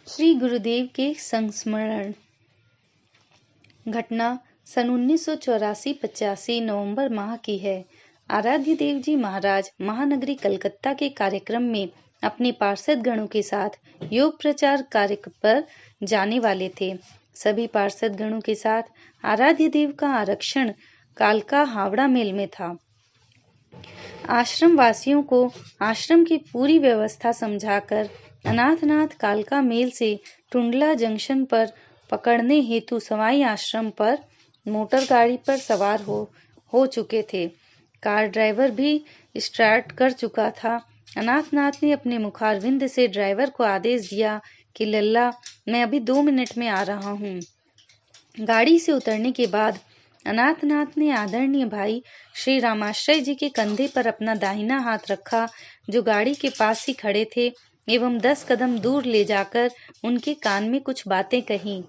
श्री गुरुदेव के संस्मरण। घटना सन 1984-85 नवंबर माह की है। आराध्य देव जी महाराज महानगरी कलकत्ता के कार्यक्रम में अपने पार्षद गणों के साथ योग प्रचार कार्य पर जाने वाले थे। सभी पार्षद गणों के साथ आराध्य देव का आरक्षण कालका हावड़ा मेल में था। आश्रम वासियों को आश्रम की पूरी व्यवस्था समझाकर अनाथनाथ कालका मेल से टुंडला जंक्शन पर पकड़ने हेतु सवाई आश्रम पर मोटर गाड़ी पर सवार हो चुके थे। कार ड्राइवर भी स्टार्ट कर चुका था। अनाथनाथ ने अपने मुखारविंद से ड्राइवर को आदेश दिया कि लल्ला, मैं अभी 2 मिनट में आ रहा हूँ। गाड़ी से उतरने के बाद अनाथनाथ ने आदरणीय भाई श्री रामाश्रय जी के कंधे पर अपना दाहिना हाथ रखा, जो गाड़ी के पास ही खड़े थे, एवं 10 कदम दूर ले जाकर उनके कान में कुछ बातें कहीं।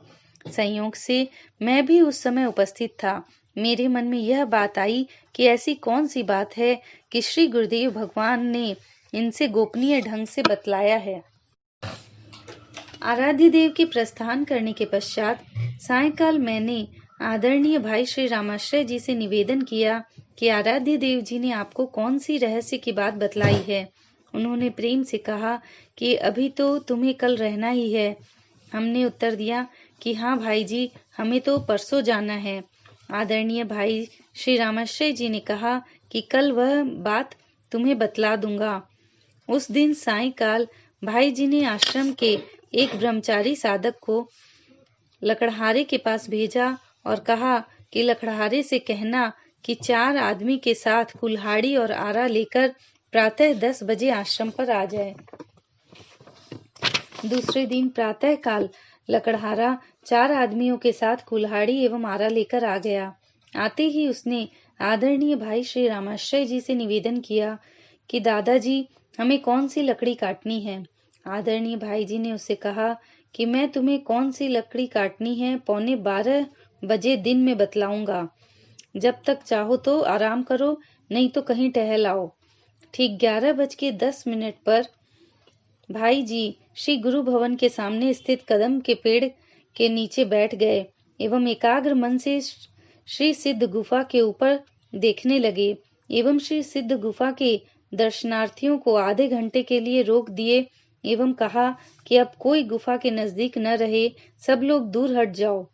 संयोग से मैं भी उस समय उपस्थित था। मेरे मन में यह बात आई कि ऐसी कौन सी बात है कि श्री गुरुदेव भगवान ने इनसे गोपनीय ढंग से बतलाया है। आराध्य देव के प्रस्थान करने के पश्चात सायंकाल मैंने आदरणीय भाई श्री रामाश्रय जी से निवेदन किया कि आराध्य देव जी ने आपको कौन सी रहस्य की बात बतलाई है। उन्होंने प्रेम से कहा कि अभी तो तुम्हें कल रहना ही है। हमने उत्तर दिया कि हाँ भाई जी, हमें तो परसों जाना है। आदरणीय भाई श्री रामाश्रय जी ने कहा कि कल वह बात तुम्हें बतला दूंगा। उस दिन सायंकाल भाई जी ने आश्रम के एक ब्रह्मचारी साधक को लकड़हारे के पास भेजा और कहा कि लकड़हारे से कहना कि 4 आदमी के साथ कुल्हाड़ी और आरा लेकर प्रातः 10 बजे आश्रम पर आ जाए। दूसरे दिन प्रातः काल लकड़हारा 4 आदमियों के साथ कुल्हाड़ी एवं आरा लेकर आ गया। आते ही उसने आदरणीय भाई श्री रामाश्रय जी से निवेदन किया कि दादाजी, हमें कौन सी लकड़ी काटनी है। आदरणीय भाई जी ने उससे कहा कि मैं तुम्हें कौन सी लकड़ी काटनी है 11:15 बजे दिन में बतलाऊंगा। जब तक चाहो तो आराम करो, नहीं तो कहीं टहल आओ। ठीक 11:10 पर भाई जी श्री गुरु भवन के सामने स्थित कदम के पेड़ के नीचे बैठ गए एवं एकाग्र मन से श्री सिद्ध गुफा के ऊपर देखने लगे एवं श्री सिद्ध गुफा के दर्शनार्थियों को आधे घंटे के लिए रोक दिए एवं कहा कि अब कोई गुफा के नजदीक न रहे, सब लोग दूर हट जाओ।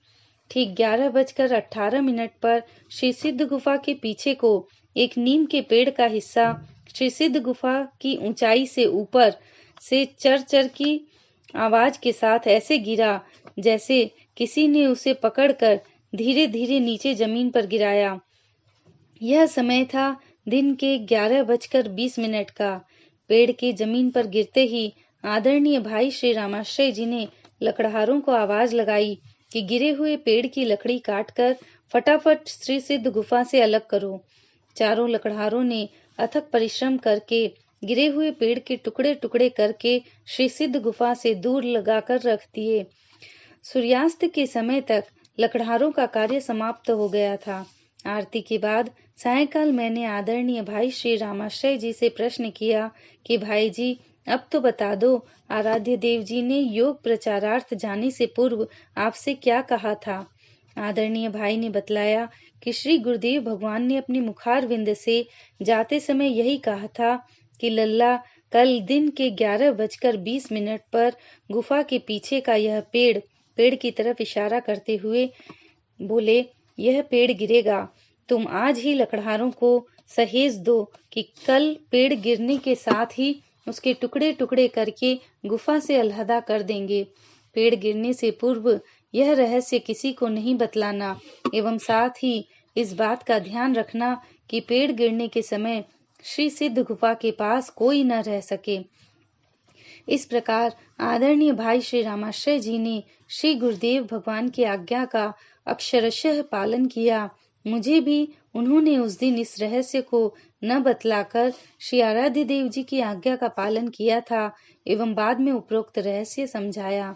ठीक 11:18 पर श्री सिद्ध गुफा के पीछे को एक नीम के पेड़ का हिस्सा श्री सिद्ध गुफा की ऊंचाई से ऊपर से चर की आवाज के साथ ऐसे गिरा जैसे किसी ने उसे पकड़कर धीरे धीरे नीचे जमीन पर गिराया। यह समय था दिन के 11:20 का। पेड़ के जमीन पर गिरते ही आदरणीय भाई श्री रामाश्रय जी ने लकड़हारों को आवाज लगाई कि गिरे हुए पेड़ की लकड़ी काटकर फटाफट श्री सिद्ध गुफा से अलग करो। चारों लकड़हारों ने अथक परिश्रम करके गिरे हुए पेड़ के टुकड़े टुकड़े करके श्री सिद्ध गुफा से दूर लगाकर रख दिए। सूर्यास्त के समय तक लकड़हारों का कार्य समाप्त हो गया था। आरती के बाद सायंकाल मैंने आदरणीय भाई श्री रामाश्रय जी से प्रश्न किया कि भाई जी, अब तो बता दो, आराध्य देव जी ने योग प्रचारार्थ जाने से पूर्व आपसे क्या कहा था। आदरणीय भाई ने बतलाया कि श्री गुरुदेव भगवान ने अपने मुखारविंद से जाते समय यही कहा था कि लल्ला, कल दिन के 11:20 पर गुफा के पीछे का यह पेड़ की तरफ इशारा करते हुए बोले, यह पेड़ गिरेगा। तुम आज ही लकड़हारों को सहेज दो कि कल पेड़ गिरने के साथ ही उसके टुकड़े टुकड़े करके गुफा से अलहदा कर देंगे। पेड़ गिरने से पूर्व यह रहस्य किसी को नहीं बतलाना एवं साथ ही इस बात का ध्यान रखना कि पेड़ गिरने के समय श्री सिद्ध गुफा के पास कोई न रह सके। इस प्रकार आदरणीय भाई श्री रामाश्रय जी ने श्री गुरुदेव भगवान की आज्ञा का अक्षरशः पालन किया। मुझे भी उन्होंने उस दिन इस रहस्य को न बतलाकर श्री आराध्य देव जी की आज्ञा का पालन किया था एवं बाद में उपरोक्त रहस्य समझाया।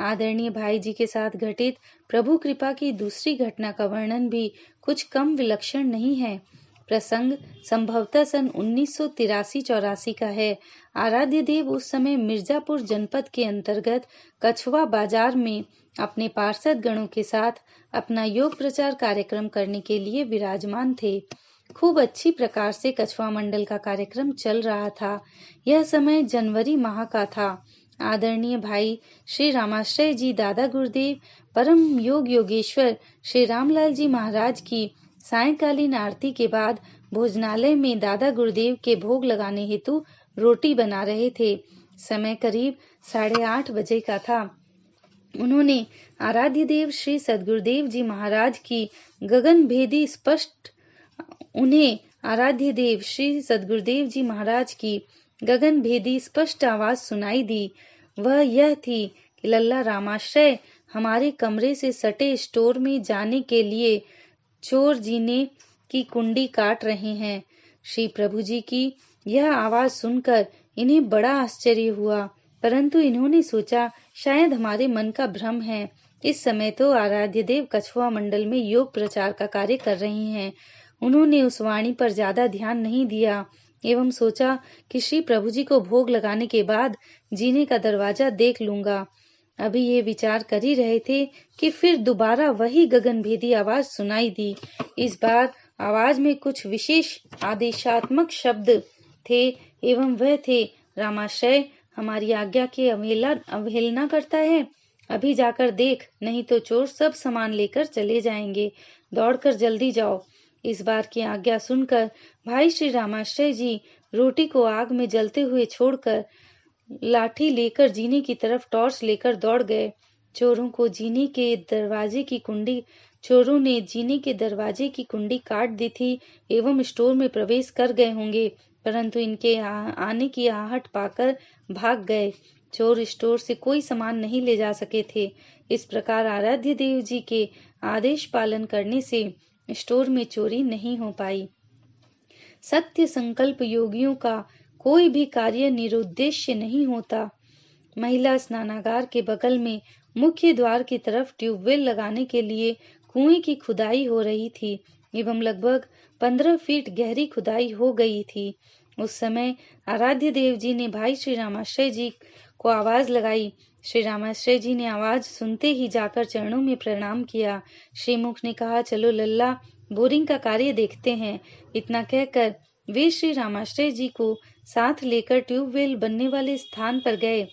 आदरणीय भाई जी के साथ घटित प्रभु कृपा की दूसरी घटना का वर्णन भी कुछ कम विलक्षण नहीं है। प्रसंग संभवतः सन 1983-84 का है। आराध्य देव उस समय मिर्जापुर जनपद के अंतर्गत कछवा बाजार में अपने पार्षद गणों के साथ अपना योग प्रचार कार्यक्रम करने के लिए विराजमान थे। खूब अच्छी प्रकार से कछवा मंडल का कार्यक्रम चल रहा था। यह समय जनवरी माह का था। आदरणीय भाई श्री रामाश्रय जी दादा गुरुदेव परम योग योगेश्वर श्री रामलाल जी महाराज की सायंकालीन आरती के बाद भोजनालय में दादा गुरुदेव के भोग लगाने हेतु रोटी बना रहे थे। समय करीब 8:30 बजे का था। उन्होंने आराध्य देव श्री सद्गुरुदेव जी महाराज की गगन भेदी स्पष्ट आवाज सुनाई दी। वह यह थी कि लल्ला रामाश्रय, हमारे कमरे से सटे स्टोर में जाने के लिए चोर जीने की कुंडी काट रहे हैं। श्री प्रभु जी की यह आवाज सुनकर इन्हें बड़ा आश्चर्य हुआ, परंतु इन्होंने सोचा शायद हमारे मन का भ्रम है। इस समय तो आराध्य देव कछवा मंडल में योग प्रचार का कार्य कर रहे हैं। उन्होंने उस वाणी पर ज्यादा ध्यान नहीं दिया एवं सोचा कि श्री प्रभु जी को भोग लगाने के बाद जीने का दरवाजा देख लूंगा। अभी ये विचार कर ही रहे थे कि फिर दोबारा वही गगनभेदी आवाज सुनाई दी। इस बार आवाज में कुछ विशेष आदेशात्मक शब्द थे एवं वह थे, रामाश्रय हमारी आज्ञा की अवहेलना करता है। अभी जाकर देख, नहीं तो चोर सब सामान लेकर चले जाएंगे। दौड़कर जल्दी जाओ। इस बार की आज्ञा सुनकर भाई श्री रामाश्रय जी रोटी को आग में जलते हुए छोड़कर लाठी लेकर जीने की तरफ टॉर्च लेकर दौड़ गए। चोरों ने जीने के दरवाजे की कुंडी काट दी थी एवं स्टोर में प्रवेश कर गए होंगे, परंतु इनके आने की आहट पाकर भाग गए। चोर स्टोर से कोई सामान नहीं ले जा सके थे। इस प्रकार आराध्य देव जी के आदेश पालन करने से स्टोर में चोरी नहीं हो पाई। सत्य संकल्प योगियों का कोई भी कार्य निरुद्देश्य नहीं होता। महिला स्नानागार के बगल में मुख्य द्वार की तरफ ट्यूबवेल लगाने के लिए कुएं की खुदाई हो रही थी एवं लगभग 15 फीट गहरी खुदाई हो गई थी। उस समय आराध्य देव जी ने भाई श्री रामाश्रय जी को आवाज लगाई। श्री रामाश्रय जी ने आवाज सुनते ही जाकर चरणों में प्रणाम किया। श्रीमुख ने कहा, चलो लल्ला, बोरिंग का कार्य देखते हैं। इतना कहकर वे श्री रामाश्रय जी को साथ लेकर ट्यूबवेल बनने वाले स्थान पर गए।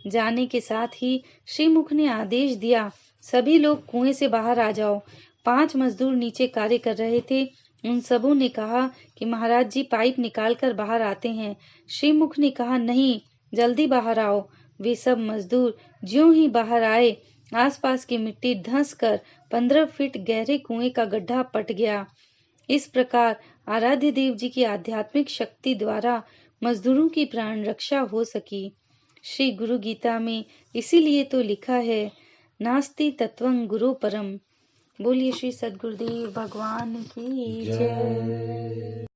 जाने के साथ ही श्रीमुख ने आदेश दिया, सभी लोग कुएं से बाहर आ जाओ। 5 मजदूर नीचे कार्य कर रहे थे। उन सबों ने कहा कि महाराज जी पाइप निकालकर बाहर आते हैं। श्रीमुख ने कहा, नहीं, जल्दी बाहर आओ। वे सब मजदूर ज्यों ही बाहर आए, आसपास की मिट्टी धंस कर 15 फीट गहरे कुएं का गड्ढा पट गया। इस प्रकार आराध्य देव जी की आध्यात्मिक शक्ति द्वारा मजदूरों की प्राण रक्षा हो सकी। श्री गुरु गीता में इसीलिए तो लिखा है, नास्ति तत्वं गुरु परम। बोलिए श्री सद्गुरुदेव भगवान की जय।